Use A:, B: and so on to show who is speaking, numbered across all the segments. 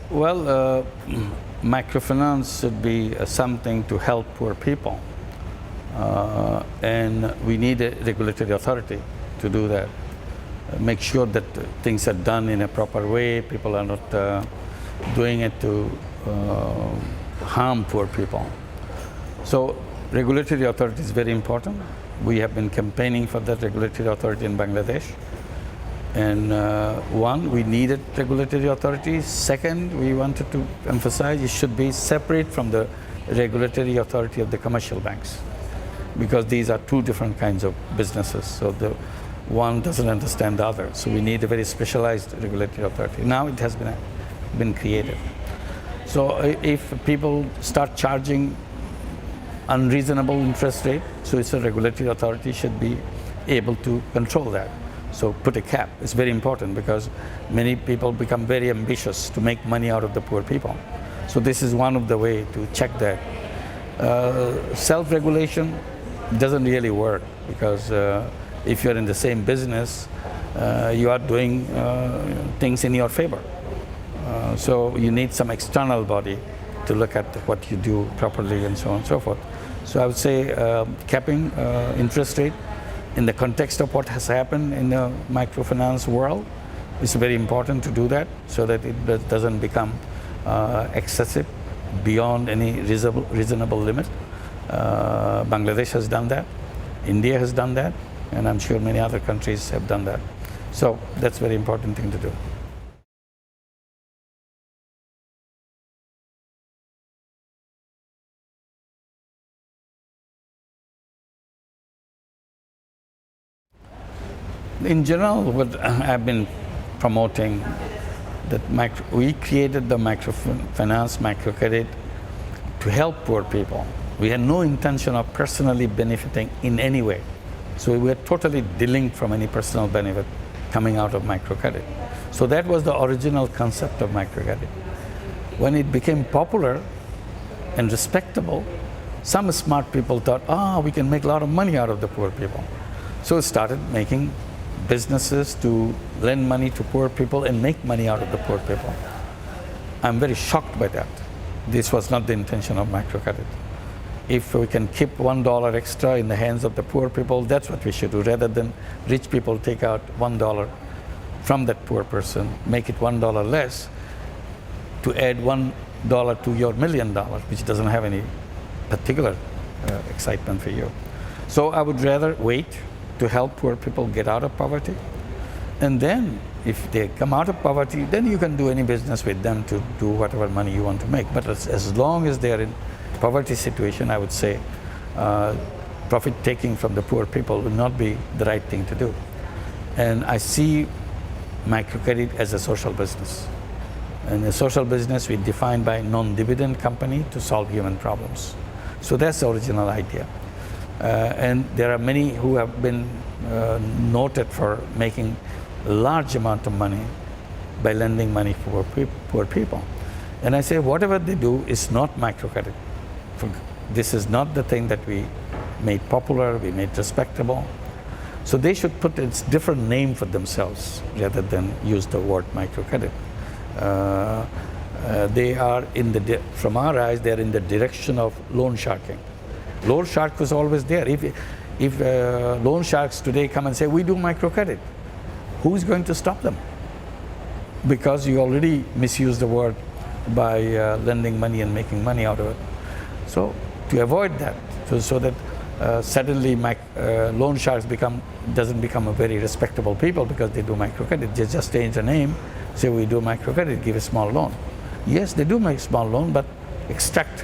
A: Well, microfinance should be something to help poor people. And we need a regulatory authority to do that. Make sure that things are done in a proper way. People are not doing it to harm poor people. So regulatory authority is very important. We have been campaigning for that regulatory authority in Bangladesh. And one, we needed regulatory authority. Second, we wanted to emphasize it should be separate from the regulatory authority of the commercial banks, because these are two different kinds of businesses. So the one doesn't understand the other. So we need a very specialized regulatory authority. Now it has been created. So if people start charging unreasonable interest rate, so it's a regulatory authority should be able to control that. So put a cap. It's very important because many people become very ambitious to make money out of the poor people. So this is one of the way to check that. Self-regulation doesn't really work because if you're in the same business, you are doing things in your favor. So you need some external body to look at what you do properly and so on and so forth. So I would say capping interest rate in the context of what has happened in the microfinance world is very important to do that so that it doesn't become excessive beyond any reasonable limit. Bangladesh has done that, India has done that, and I'm sure many other countries have done that. So that's a very important thing to do. In general, what I've been promoting, that we created the microfinance, microcredit to help poor people. We had no intention of personally benefiting in any way. So we were totally delinked from any personal benefit coming out of microcredit. So that was the original concept of microcredit. When it became popular and respectable, some smart people thought, we can make a lot of money out of the poor people. So it started making businesses to lend money to poor people and make money out of the poor people. I'm very shocked by that. This was not the intention of microcredit. If we can keep $1 extra in the hands of the poor people, that's what we should do, rather than rich people take out $1 from that poor person, make it $1 less to add $1 to your $1 million, which doesn't have any particular excitement for you. So I would rather wait to help poor people get out of poverty. And then if they come out of poverty, then you can do any business with them to do whatever money you want to make. But as long as they are in poverty situation, I would say profit taking from the poor people will not be the right thing to do. And I see microcredit as a social business. And a social business we define by non-dividend company to solve human problems. So that's the original idea. And there are many who have been noted for making a large amount of money by lending money for poor people. And I say whatever they do is not microcredit. This is not the thing that we made popular, we made respectable. So they should put a different name for themselves rather than use the word microcredit. They are from our eyes, they are in the direction of loan sharking. Loan shark was always there. If loan sharks today come and say, we do microcredit, who's going to stop them? Because you already misused the word by lending money and making money out of it. So to avoid that, so that suddenly loan sharks doesn't become a very respectable people because they do microcredit. They just change the name, say we do microcredit, give a small loan. Yes, they do make small loan, but extract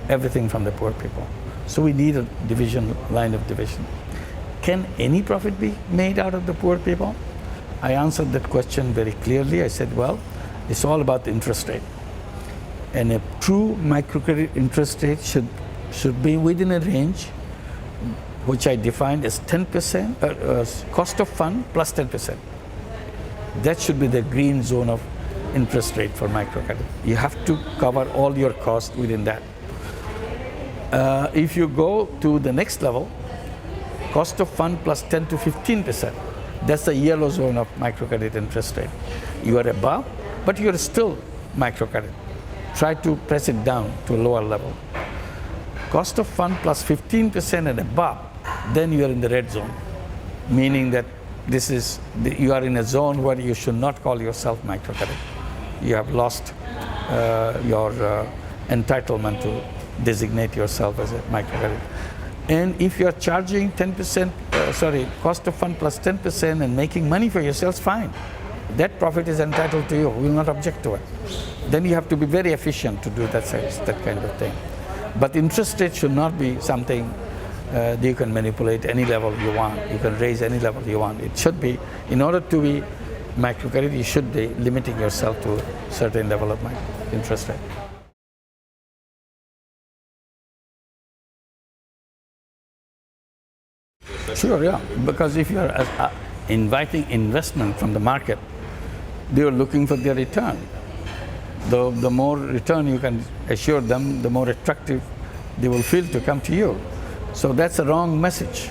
A: everything from the poor people. So we need a line of division. Can any profit be made out of the poor people? I answered that question very clearly. I said, well, it's all about the interest rate. And a true microcredit interest rate should be within a range which I defined as 10%, cost of fund plus 10%. That should be the green zone of interest rate for microcredit. You have to cover all your costs within that. If you go to the next level, cost of fund plus 10 to 15%, that's the yellow zone of microcredit interest rate. You are above, but you are still microcredit. Try to press it down to a lower level. Cost of fund plus 15% and above, then you are in the red zone, meaning that you are in a zone where you should not call yourself microcredit. You have lost your entitlement to designate yourself as a microcredit. And if you are charging 10%, cost of fund plus 10% and making money for yourselves, fine. That profit is entitled to you. We will not object to it. Then you have to be very efficient to do that kind of thing. But interest rate should not be something that you can manipulate any level you want. You can raise any level you want. It should be, in order to be microcredit, you should be limiting yourself to a certain level of interest rate. Sure, yeah. Because if you are inviting investment from the market, they are looking for their return. The more return you can assure them, the more attractive they will feel to come to you. So that's a wrong message.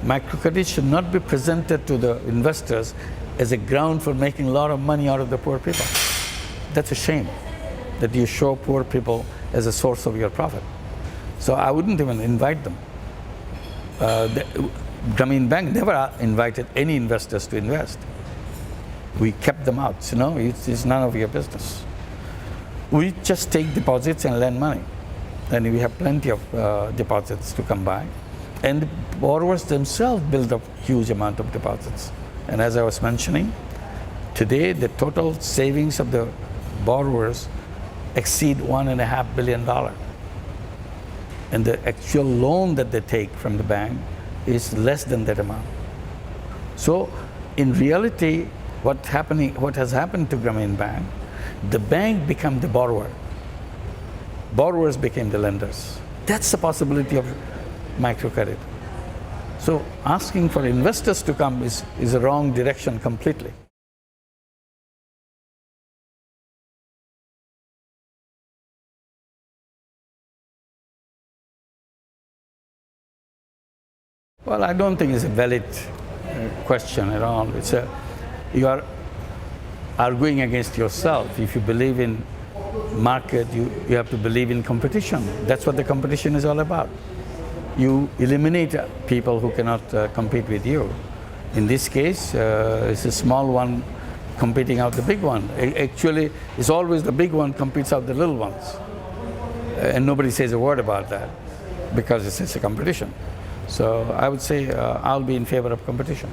A: Microcredit should not be presented to the investors as a ground for making a lot of money out of the poor people. That's a shame that you show poor people as a source of your profit. So I wouldn't even invite them. Grameen Bank never invited any investors to invest. We kept them out. So no, it's none of your business. We just take deposits and lend money. And we have plenty of deposits to come by. And the borrowers themselves build up huge amount of deposits. And as I was mentioning, today the total savings of the borrowers exceed $1.5 billion. And the actual loan that they take from the bank is less than that amount. So in reality, what has happened to Grameen Bank, the bank became the borrower. Borrowers became the lenders. That's the possibility of microcredit. So asking for investors to come is a wrong direction completely. Well, I don't think it's a valid question at all. You are arguing against yourself. If you believe in market, you have to believe in competition. That's what the competition is all about. You eliminate people who cannot compete with you. In this case, it's a small one competing out the big one. Actually, it's always the big one competes out the little ones. And nobody says a word about that because it's a competition. So I would say I'll be in favor of competition.